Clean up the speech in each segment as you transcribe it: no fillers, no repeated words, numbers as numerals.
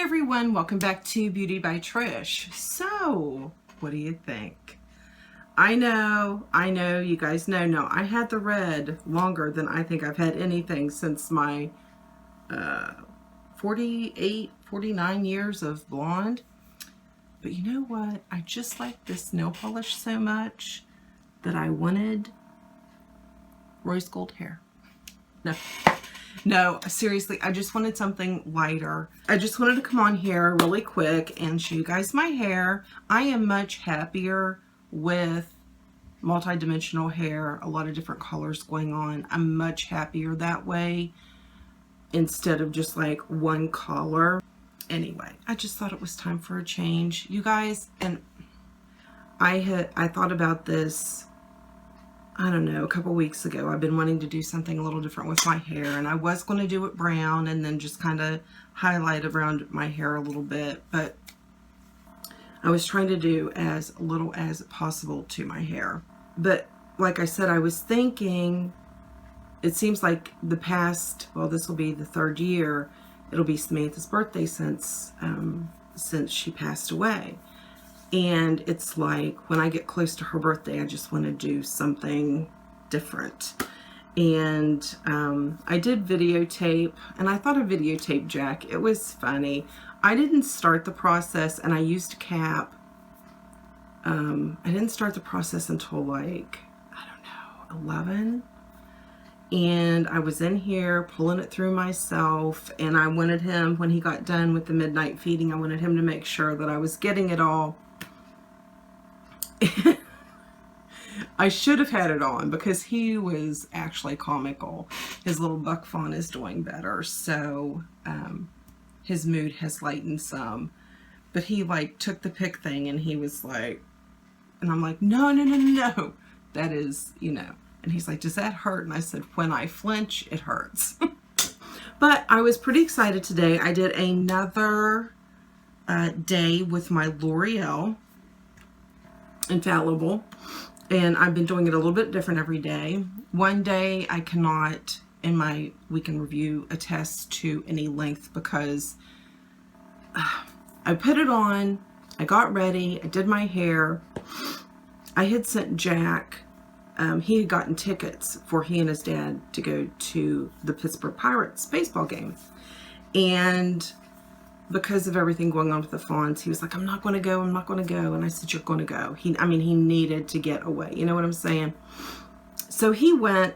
everyone, welcome back to Beauty by Trish. So, what do you think? I know, you guys know, no, I had the red longer than I think I've had anything since my 49 years of blonde. But you know what? I just like this nail polish so much that I wanted rose gold hair. No, seriously, I just wanted something lighter. I just wanted to come on here really quick and show you guys my hair. I am much happier with multi-dimensional hair, a lot of different colors going on. I'm much happier that way instead of just like one color. Anyway, I just thought it was time for a change, you guys. And I thought about this, I don't know, a couple weeks ago. I've been wanting to do something a little different with my hair, and I was going to do it brown and then just kind of highlight around my hair a little bit, but I was trying to do as little as possible to my hair. But like I said, I was thinking, it seems like the past, well, this will be the third year, it'll be Samantha's birthday since she passed away. And it's like when I get close to her birthday, I just want to do something different. And I did videotape, and I thought of videotape Jack. It was funny. I didn't start the process, and I used a cap. I didn't start the process until like, I don't know, 11. And I was in here pulling it through myself, and I wanted him, when he got done with the midnight feeding, I wanted him to make sure that I was getting it all. I should have had it on because he was actually comical. His little buck fawn is doing better, so his mood has lightened some. But he like took the pick thing and he was like, and I'm like, no, that is, you know. And he's like, does that hurt? And I said, when I flinch, it hurts. But I was pretty excited today. I did another day with my L'Oreal Infallible, and I've been doing it a little bit different every day. One day I cannot, in my weekend review, attest to any length because I put it on, I got ready, I did my hair. I had sent Jack, he had gotten tickets for he and his dad to go to the Pittsburgh Pirates baseball game, and because of everything going on with the fawns, he was like, I'm not going to go. And I said, you're going to go. He needed to get away. You know what I'm saying? So he went,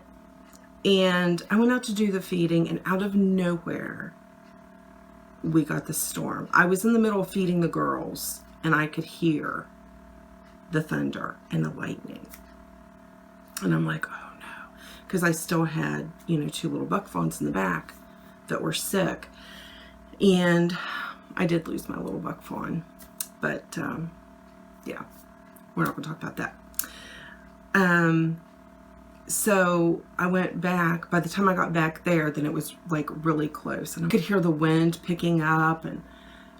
and I went out to do the feeding, and out of nowhere, we got the storm. I was in the middle of feeding the girls, and I could hear the thunder and the lightning. And I'm like, oh no. Because I still had, you know, 2 little buck fawns in the back that were sick. And I did lose my little buck fawn, but yeah, we're not going to talk about that. So I went back. By the time I got back there, then it was like really close, and I could hear the wind picking up, and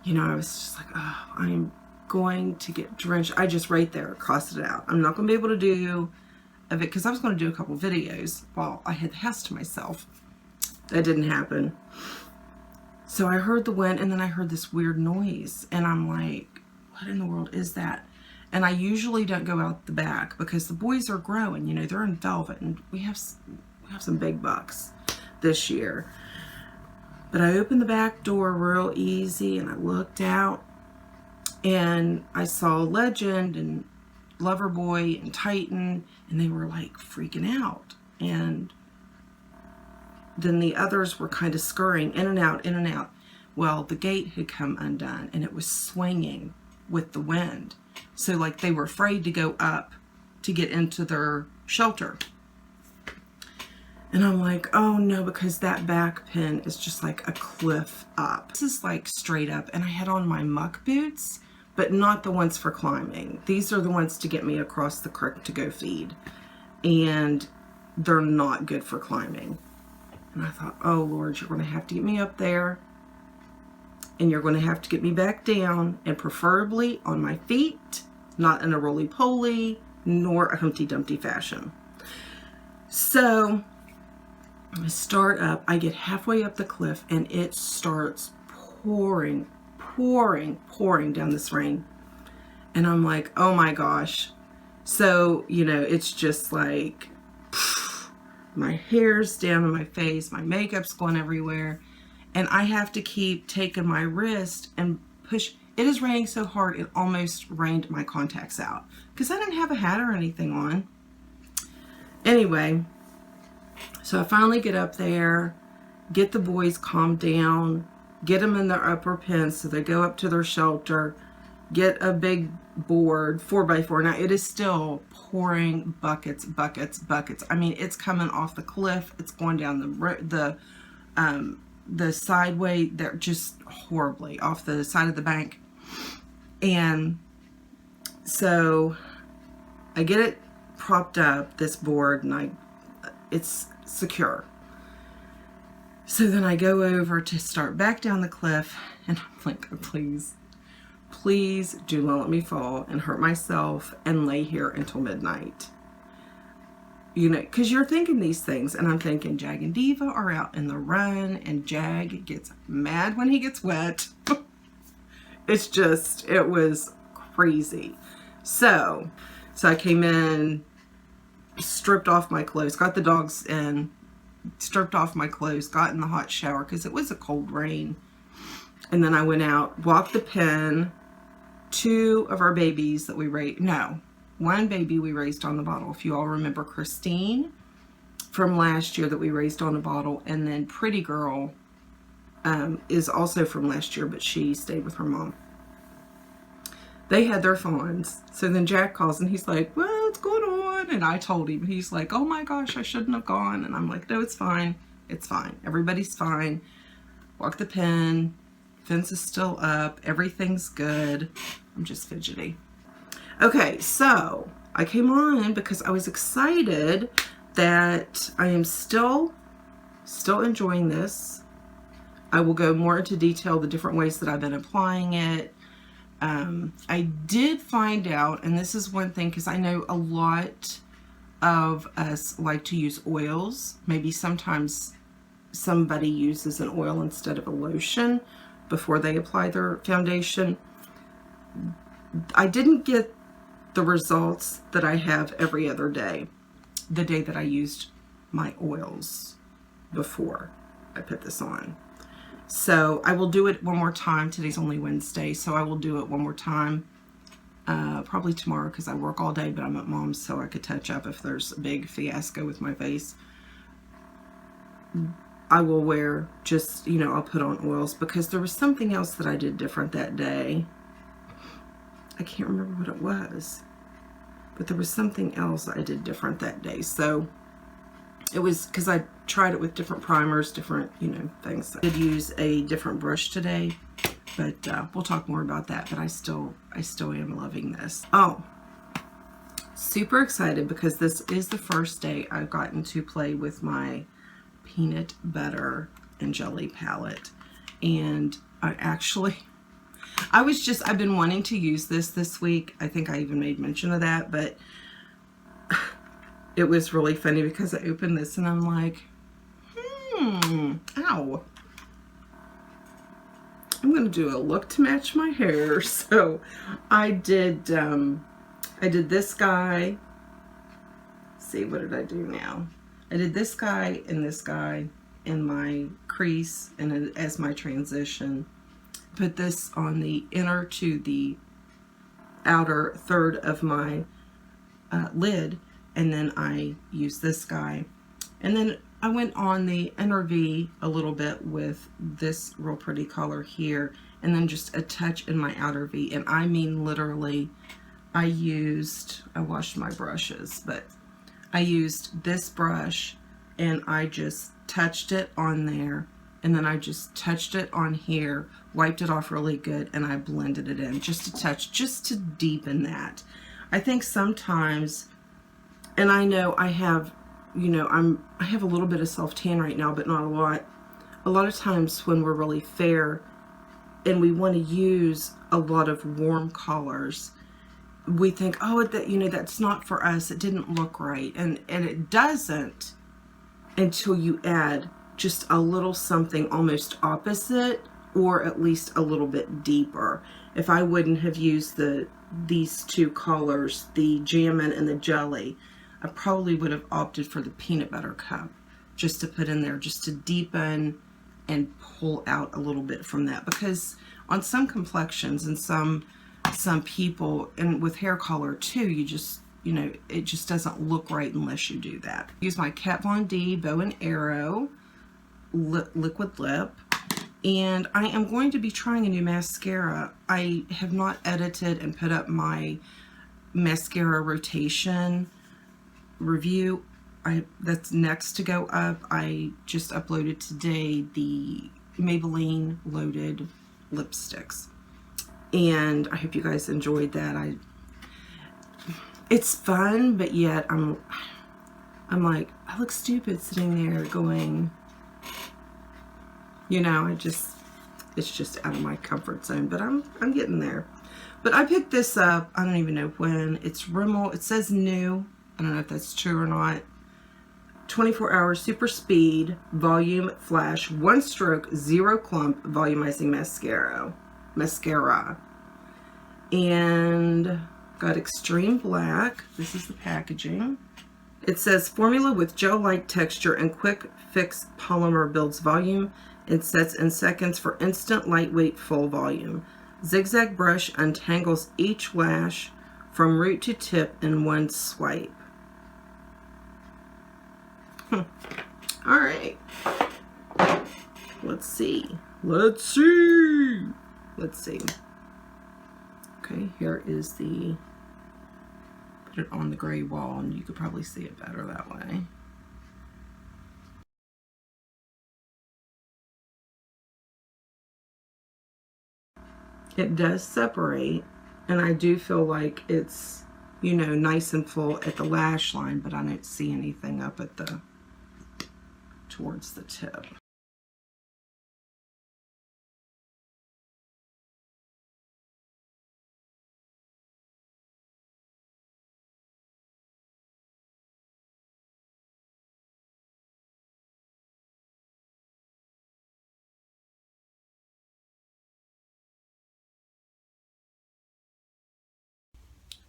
you know, I was just like, oh, I'm going to get drenched. I just right there crossed it out. I'm not going to be able to do of it because I was going to do a couple videos while I had the house to myself. That didn't happen. So I heard the wind, and then I heard this weird noise, and I'm like, what in the world is that? And I usually don't go out the back because the boys are growing, you know, they're in velvet, and we have some big bucks this year. But I opened the back door real easy, and I looked out, and I saw Legend and Loverboy and Titan, and they were like freaking out. And then the others were kind of scurrying in and out, in and out. Well, the gate had come undone, and it was swinging with the wind. So like they were afraid to go up to get into their shelter. And I'm like, oh no, because that back pin is just like a cliff up. This is like straight up, and I had on my muck boots, but not the ones for climbing. These are the ones to get me across the creek to go feed. And they're not good for climbing. And I thought, oh Lord, you're going to have to get me up there, and you're going to have to get me back down, and preferably on my feet, not in a roly-poly, nor a Humpty Dumpty fashion. So I start up, I get halfway up the cliff, and it starts pouring pouring down this rain. And I'm like, oh my gosh. So, you know, it's just like, my hair's down on my face, my makeup's going everywhere, and I have to keep taking my wrist and push. It is raining so hard, it almost rained my contacts out because I didn't have a hat or anything on. Anyway, so I finally get up there, get the boys calmed down, get them in their upper pens so they go up to their shelter, get a big board, 4x4. Now it is still pouring buckets. I mean, it's coming off the cliff. It's going down the sideway. They're just horribly off the side of the bank. And so I get it propped up, this board, and it's secure. So then I go over to start back down the cliff, and I'm like, please do not let me fall and hurt myself and lay here until midnight. You know, because you're thinking these things, and I'm thinking Jag and Diva are out in the run, and Jag gets mad when he gets wet. It was crazy. So I came in, stripped off my clothes, got the dogs in, stripped off my clothes, got in the hot shower because it was a cold rain. And then I went out, walked the pen. 2 of our babies that we raised, no, 1 baby we raised on the bottle. If you all remember Christine from last year that we raised on the bottle, and then Pretty Girl is also from last year, but she stayed with her mom. They had their fawns. So then Jack calls and he's like, well, what's going on? And I told him, he's like, oh my gosh, I shouldn't have gone. And I'm like, no, it's fine. It's fine. Everybody's fine. Walk the pen. Fence is still up. Everything's good. I'm just fidgety. Okay, so I came on because I was excited that I am still enjoying this. I will go more into detail the different ways that I've been applying it. I did find out, and this is one thing, because I know a lot of us like to use oils. Maybe sometimes somebody uses an oil instead of a lotion before they apply their foundation. I didn't get the results that I have every other day, the day that I used my oils before I put this on. So I will do it one more time. Today's only Wednesday, so I will do it one more time. Probably tomorrow because I work all day, but I'm at mom's, so I could touch up if there's a big fiasco with my face. I will wear just, you know, I'll put on oils because there was something else that I did different that day. I can't remember what it was, but there was something else I did different that day. So it was because I tried it with different primers, different, you know, things. I did use a different brush today, but we'll talk more about that. But I still am loving this. Oh, super excited because this is the first day I've gotten to play with my peanut butter and jelly palette. And I've been wanting to use this week. I think I even made mention of that, but it was really funny because I opened this and I'm like, ow. I'm going to do a look to match my hair. So I did this guy. Let's see, what did I do now? I did this guy in my crease and as my transition. Put this on the inner to the outer third of my lid, and then I used this guy. And then I went on the inner V a little bit with this real pretty color here, and then just a touch in my outer V. And I mean literally, I washed my brushes, but I used this brush and I just touched it on there, and then I just touched it on here, wiped it off really good, and I blended it in just a touch, just to deepen that. I think sometimes, and I know I have, you know, I have a little bit of self-tan right now, but not a lot. A lot of times when we're really fair and we want to use a lot of warm colors, we think, oh, that, you know, that's not for us. It didn't look right. And it doesn't until you add just a little something almost opposite or at least a little bit deeper. If I wouldn't have used these two colors, the Jammin' and the Jelly, I probably would have opted for the Peanut Butter Cup, just to put in there, just to deepen and pull out a little bit from that. Because on some complexions and some people, and with hair color too, you just, you know, it just doesn't look right unless you do that. Use my Kat Von D Bow and Arrow liquid lip, and I am going to be trying a new mascara. I have not edited and put up my mascara rotation review. That's next to go up. I just uploaded today the Maybelline Loaded lipsticks, and I hope you guys enjoyed that. It's fun, but yet I'm like, I look stupid sitting there going, you know, it's just out of my comfort zone, but I'm getting there. But I picked this up, I don't even know when. It's Rimmel. It says new. I don't know if that's true or not. 24-hour super speed volume flash 1 stroke 0 clump volumizing mascara. And got extreme black. This is the packaging. It says formula with gel-like texture and quick fix polymer builds volume and sets in seconds for instant lightweight full volume. Zigzag brush untangles each lash from root to tip in 1 swipe. All right. Let's see. Let's see. Okay, here is the, put it on the gray wall and you could probably see it better that way. It does separate, and I do feel like it's, you know, nice and full at the lash line, but I don't see anything up at the, towards the tip.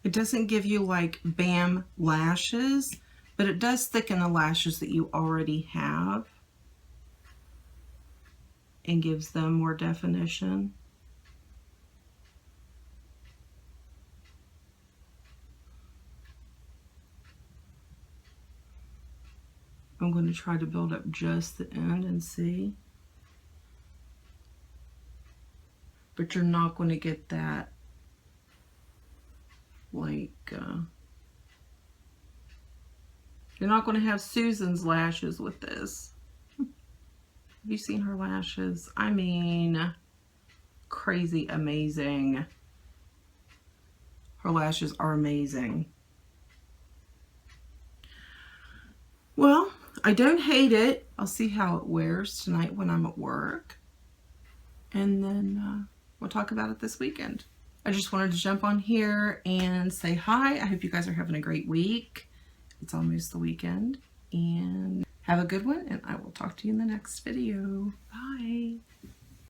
It doesn't give you like bam lashes, but it does thicken the lashes that you already have and gives them more definition. I'm going to try to build up just the end and see. But you're not going to get that like, you're not going to have Susan's lashes with this. Have you seen her lashes? I mean, crazy amazing. Her lashes are amazing. Well, I don't hate it. I'll see how it wears tonight when I'm at work. And then we'll talk about it this weekend. I just wanted to jump on here and say hi. I hope you guys are having a great week. It's almost the weekend. And have a good one, and I will talk to you in the next video. Bye.